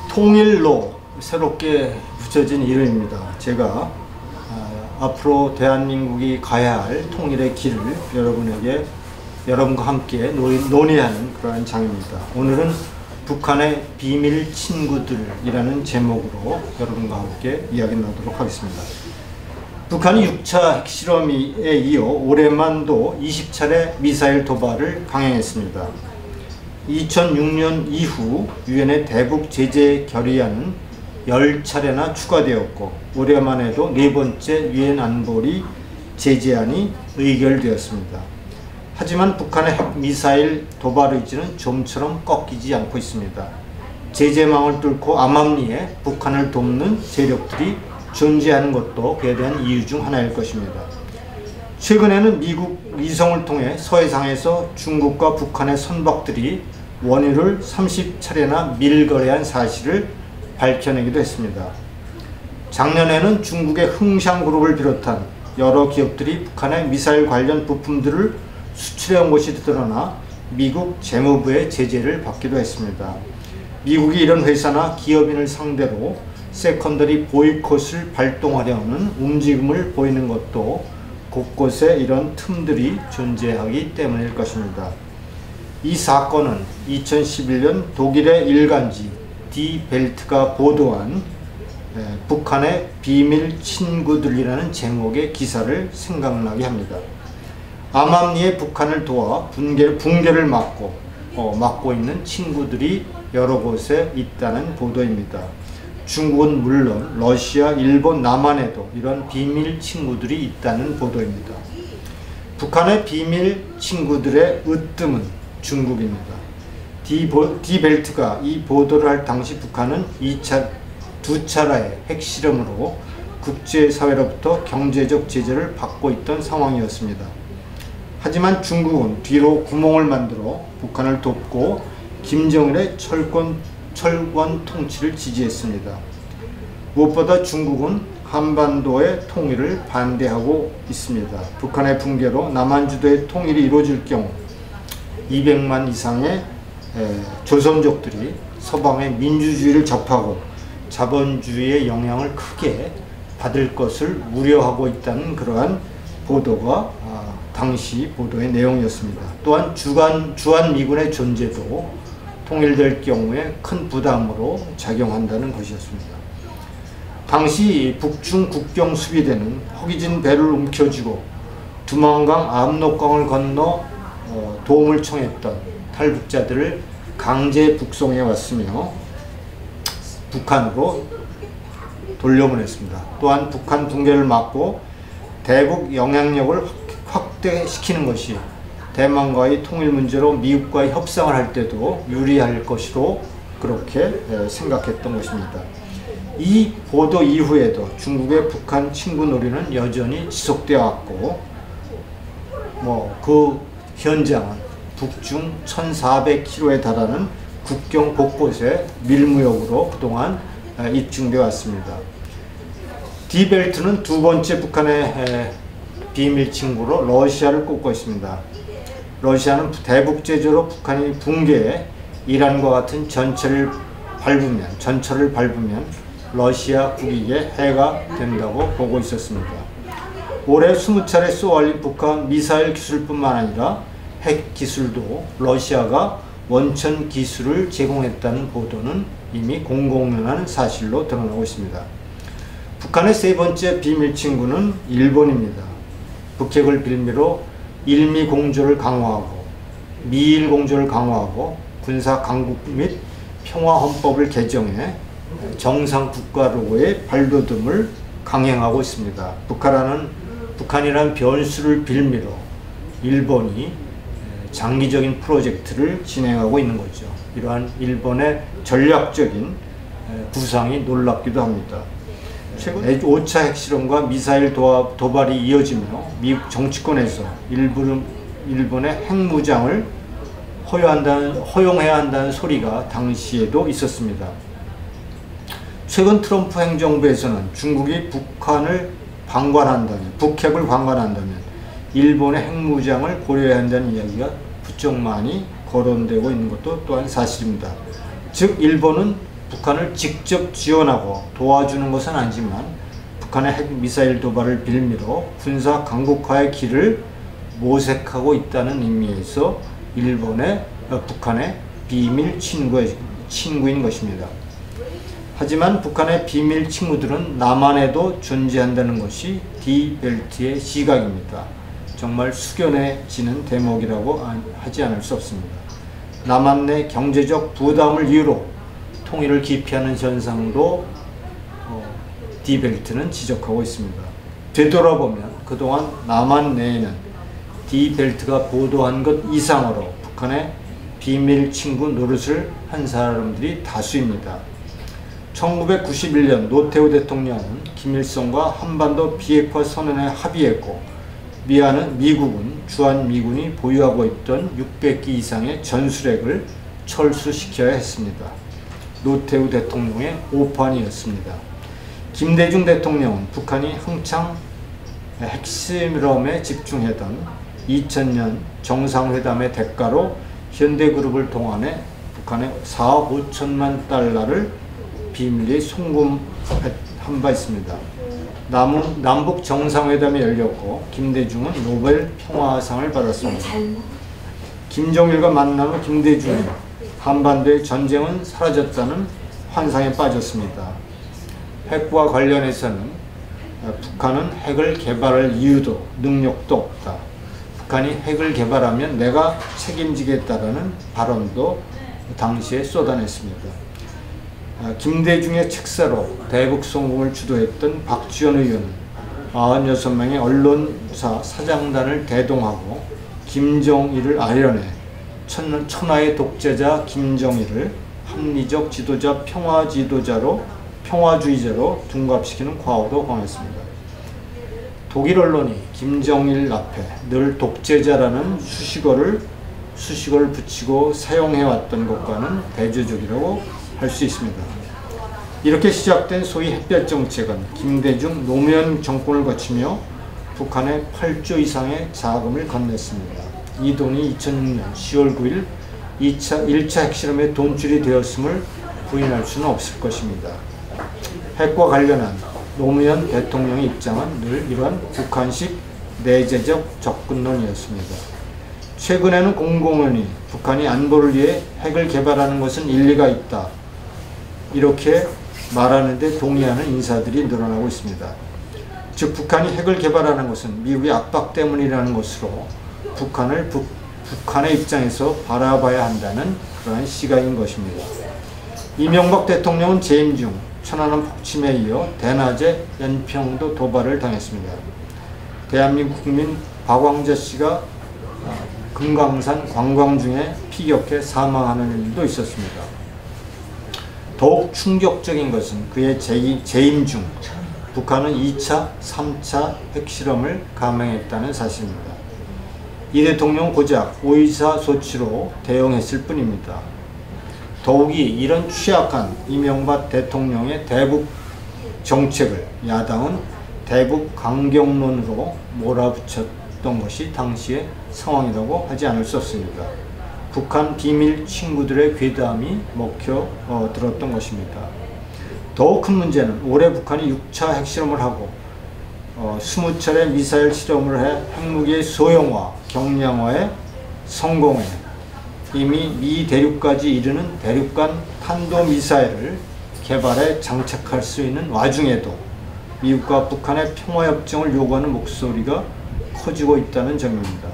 통일로 새롭게 붙여진 이름입니다. 제가 앞으로 대한민국이 가야 할 통일의 길을 여러분과 함께 논의하는 그러한 장입니다. 오늘은 북한의 비밀 친구들이라는 제목으로 여러분과 함께 이야기 나누도록 하겠습니다. 북한이 6차 핵실험에 이어 올해만도 20차례 미사일 도발을 강행했습니다. 2006년 이후 유엔의 대북 제재 결의안은 10차례나 추가되었고 올해만 해도 4번째 유엔 안보리 제재안이 의결되었습니다. 하지만 북한의 핵미사일 도발 의지는 좀처럼 꺾이지 않고 있습니다. 제재망을 뚫고 암암리에 북한을 돕는 세력들이 존재하는 것도 그에 대한 이유 중 하나일 것입니다. 최근에는 미국 위성을 통해 서해상에서 중국과 북한의 선박들이 원유를 30차례나 밀거래한 사실을 밝혀내기도 했습니다. 작년에는 중국의 흥샹그룹을 비롯한 여러 기업들이 북한의 미사일 관련 부품들을 수출해온 것이 드러나 미국 재무부의 제재를 받기도 했습니다. 미국이 이런 회사나 기업인을 상대로 세컨더리 보이콧을 발동하려는 움직임을 보이는 것도 곳곳에 이런 틈들이 존재하기 때문일 것입니다. 이 사건은 2011년 독일의 일간지 디 벨트가 보도한 북한의 비밀 친구들이라는 제목의 기사를 생각나게 합니다. 암암리에 북한을 도와 붕괴를 막고 있는 친구들이 여러 곳에 있다는 보도입니다. 중국은 물론 러시아, 일본, 남한에도 이런 비밀 친구들이 있다는 보도입니다. 북한의 비밀 친구들의 으뜸은 중국입니다. 디 벨트가 이 보도를 할 당시 북한은 두 차례의 핵실험으로 국제사회로부터 경제적 제재를 받고 있던 상황이었습니다. 하지만 중국은 뒤로 구멍을 만들어 북한을 돕고 김정일의 철권 통치를 지지했습니다. 무엇보다 중국은 한반도의 통일을 반대하고 있습니다. 북한의 붕괴로 남한주도의 통일이 이루어질 경우 200만 이상의 조선족들이 서방의 민주주의를 접하고 자본주의의 영향을 크게 받을 것을 우려하고 있다는 그러한 보도가 당시 보도의 내용이었습니다. 또한 주한미군의 존재도 통일될 경우에 큰 부담으로 작용한다는 것이었습니다. 당시 북중 국경 수비대는 허기진 배를 움켜쥐고 두만강, 압록강을 건너 도움을 청했던 탈북자들을 강제 북송해 왔으며 북한으로 돌려보냈습니다. 또한 북한 붕괴를 막고 대북 영향력을 확대시키는 것이 대만과의 통일 문제로 미국과의 협상을 할 때도 유리할 것으로 그렇게 생각했던 것입니다. 이 보도 이후에도 중국의 북한 친구 놀이는 여전히 지속되어 왔고 그 현장은 북중 1400km에 달하는 국경 곳곳에 밀무역으로 그동안 입증되어 왔습니다. 디 벨트는 두 번째 북한의 비밀 친구로 러시아를 꼽고 있습니다. 러시아는 대북 제재로 북한이 붕괴해 이란과 같은 전철을 밟으면 러시아 국익에 해가 된다고 보고 있었습니다. 올해 20차례 쏘아올린 북한 미사일 기술뿐만 아니라 핵 기술도 러시아가 원천 기술을 제공했다는 보도는 이미 공공연한 사실로 드러나고 있습니다. 북한의 세 번째 비밀 친구는 일본입니다. 북핵을 빌미로 일미 공조를 강화하고 미일 공조를 강화하고 군사 강국 및 평화 헌법을 개정해 정상 국가로의 발돋움을 강행하고 있습니다. 북한이란 변수를 빌미로 일본이 장기적인 프로젝트를 진행하고 있는 거죠. 이러한 일본의 전략적인 구상이 놀랍기도 합니다. 최근 5차 핵실험과 미사일 도발이 이어지며 미국 정치권에서 일본의 핵무장을 허용해야 한다는 소리가 당시에도 있었습니다. 최근 트럼프 행정부에서는 중국이 북핵을 방관한다면 일본의 핵무장을 고려해야 한다는 이야기가 부쩍 많이 거론되고 있는 것도 또한 사실입니다. 즉 일본은 북한을 직접 지원하고 도와주는 것은 아니지만 북한의 핵미사일 도발을 빌미로 군사 강국화의 길을 모색하고 있다는 의미에서 북한의 비밀 친구인 것입니다. 하지만 북한의 비밀 친구들은 남한에도 존재한다는 것이 디벨트의 시각입니다. 정말 숙연해지는 대목이라고 하지 않을 수 없습니다. 남한 내 경제적 부담을 이유로 통일을 기피하는 현상으로 디벨트는 지적하고 있습니다. 되돌아보면 그동안 남한 내에는 디벨트가 보도한 것 이상으로 북한의 비밀 친구 노릇을 한 사람들이 다수입니다. 1991년 노태우 대통령은 김일성과 한반도 비핵화 선언에 합의했고 미국은 주한미군이 보유하고 있던 600기 이상의 전술핵을 철수시켜야 했습니다. 노태우 대통령의 오판이었습니다. 김대중 대통령은 북한이 한창 핵실험에 집중하던 2000년 정상회담의 대가로 현대그룹을 동원해 북한에 4억 5천만 달러를 비밀리에 송금한 바 있습니다. 남북 정상회담이 열렸고 김대중은 노벨 평화상을 받았습니다. 김정일과 만난 후 김대중은 한반도의 전쟁은 사라졌다는 환상에 빠졌습니다. 핵과 관련해서는 북한은 핵을 개발할 이유도 능력도 없다. 북한이 핵을 개발하면 내가 책임지겠다라는 발언도 당시에 쏟아냈습니다. 김대중의 책사로 대북 성공을 주도했던 박지원 의원은 96명의 언론사 사장단을 대동하고 김정일을 아련해 천하의 독재자 김정일을 합리적 지도자 평화주의자로 둔갑시키는 과오도 강했습니다. 독일 언론이 김정일 앞에 늘 독재자라는 수식어를 붙이고 사용해왔던 것과는 대조적이라고 할 수 있습니다. 이렇게 시작된 소위 햇볕 정책은 김대중 노무현 정권을 거치며 북한에 8조 이상의 자금을 건넸습니다. 이 돈이 2006년 10월 9일 1차 핵실험에 돈줄이 되었음을 부인할 수는 없을 것입니다. 핵과 관련한 노무현 대통령의 입장은 늘 이러한 북한식 내재적 접근론이었습니다. 최근에는 공공연히 북한이 안보를 위해 핵을 개발하는 것은 일리가 있다. 이렇게 말하는데 동의하는 인사들이 늘어나고 있습니다. 즉 북한이 핵을 개발하는 것은 미국의 압박 때문이라는 것으로 북한의 입장에서 바라봐야 한다는 그러한 시각인 것입니다. 이명박 대통령은 재임 중 천안함 폭침에 이어 대낮에 연평도 도발을 당했습니다. 대한민국 국민 박광자 씨가 금강산 관광 중에 피격해 사망하는 일도 있었습니다. 더욱 충격적인 것은 그의 재임 중 북한은 2차, 3차 핵실험을 감행했다는 사실입니다. 이 대통령은 고작 의사소치로 대응했을 뿐입니다. 더욱이 이런 취약한 이명박 대통령의 대북 정책을 야당은 대북 강경론으로 몰아붙였던 것이 당시의 상황이라고 하지 않을 수 없습니다. 북한 비밀 친구들의 괴담이 먹혀 들었던 것입니다. 더욱 큰 문제는 올해 북한이 6차 핵실험을 하고 20차례 미사일 실험을 해 핵무기의 소형화, 경량화에 성공해 이미 미 대륙까지 이르는 대륙간 탄도미사일을 개발해 장착할 수 있는 와중에도 미국과 북한의 평화협정을 요구하는 목소리가 커지고 있다는 점입니다.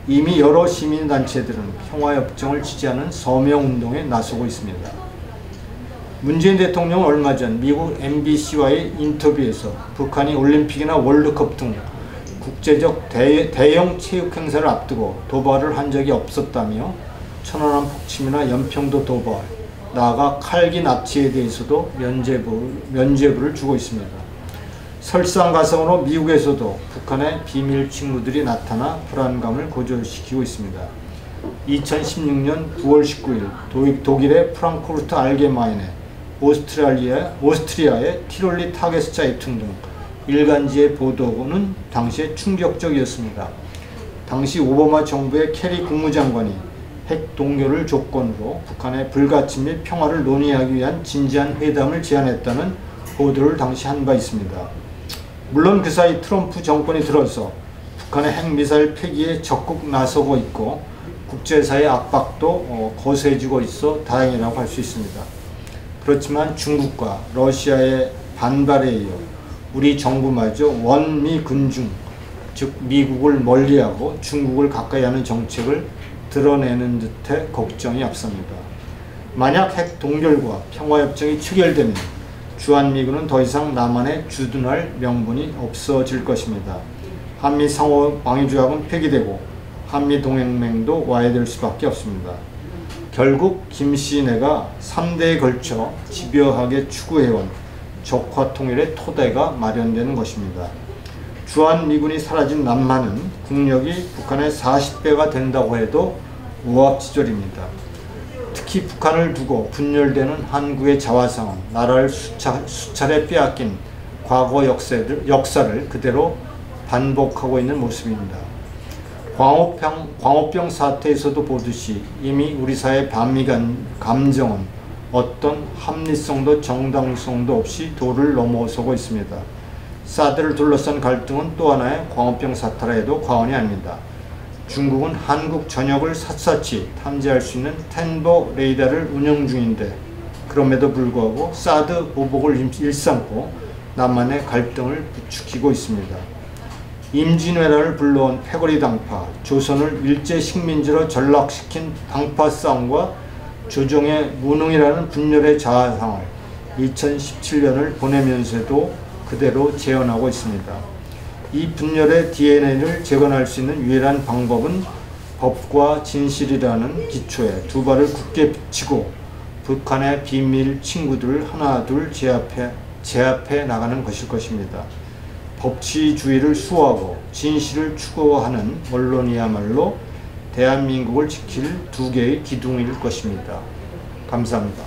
이미 여러 시민단체들은 평화협정을 지지하는 서명운동에 나서고 있습니다. 문재인 대통령은 얼마 전 미국 MBC와의 인터뷰에서 북한이 올림픽이나 월드컵 등 국제적 대형 체육 행사를 앞두고 도발을 한 적이 없었다며 천안함 폭침이나 연평도 도발, 나아가 칼기 납치에 대해서도 면죄부를 주고 있습니다. 설상가상으로 미국에서도 북한의 비밀 친구들이 나타나 불안감을 고조시키고 있습니다. 2016년 9월 19일 독일의 프랑크푸르트 알게마인에 오스트리아의 티롤리 타게스차이퉁 등 일간지의 보도는 당시에 충격적이었습니다. 당시 오바마 정부의 캐리 국무장관이 핵 동결을 조건으로 북한의 불가침 및 평화를 논의하기 위한 진지한 회담을 제안했다는 보도를 당시 한 바 있습니다. 물론 그 사이 트럼프 정권이 들어서 북한의 핵미사일 폐기에 적극 나서고 있고 국제사회 압박도 거세지고 있어 다행이라고 할 수 있습니다. 그렇지만 중국과 러시아의 반발에 이어 우리 정부마저 원미 군중, 즉 미국을 멀리하고 중국을 가까이하는 정책을 드러내는 듯해 걱정이 앞섭니다. 만약 핵 동결과 평화협정이 체결되면 주한미군은 더 이상 남한에 주둔할 명분이 없어질 것입니다. 한미 상호 방위조약은 폐기되고 한미 동맹도 와해될 수밖에 없습니다. 결국 김씨네가 3대에 걸쳐 집요하게 추구해온 적화통일의 토대가 마련되는 것입니다. 주한미군이 사라진 남한은 국력이 북한의 40배가 된다고 해도 우압지졸입니다. 특히 북한을 두고 분열되는 한국의 자화상은 나라를 수차례 빼앗긴 과거 역사를 그대로 반복하고 있는 모습입니다. 광우병 사태에서도 보듯이 이미 우리 사회의 반미 감정은 어떤 합리성도 정당성도 없이 도를 넘어서고 있습니다. 사드를 둘러싼 갈등은 또 하나의 광우병 사태라 해도 과언이 아닙니다. 중국은 한국 전역을 샅샅이 탐지할 수 있는 텐보 레이더를 운영 중인데 그럼에도 불구하고 사드 보복을 일삼고 남한의 갈등을 부추기고 있습니다. 임진왜란을 불러온 패거리 당파, 조선을 일제 식민지로 전락시킨 당파 싸움과 조정의 무능이라는 분열의 자아상을 2017년을 보내면서도 그대로 재현하고 있습니다. 이 분열의 DNA를 재건할 수 있는 유일한 방법은 법과 진실이라는 기초에 두 발을 굳게 붙이고 북한의 비밀 친구들을 하나둘 제압해 나가는 것일 것입니다. 법치주의를 수호하고 진실을 추구하는 언론이야말로 대한민국을 지킬 두 개의 기둥일 것입니다. 감사합니다.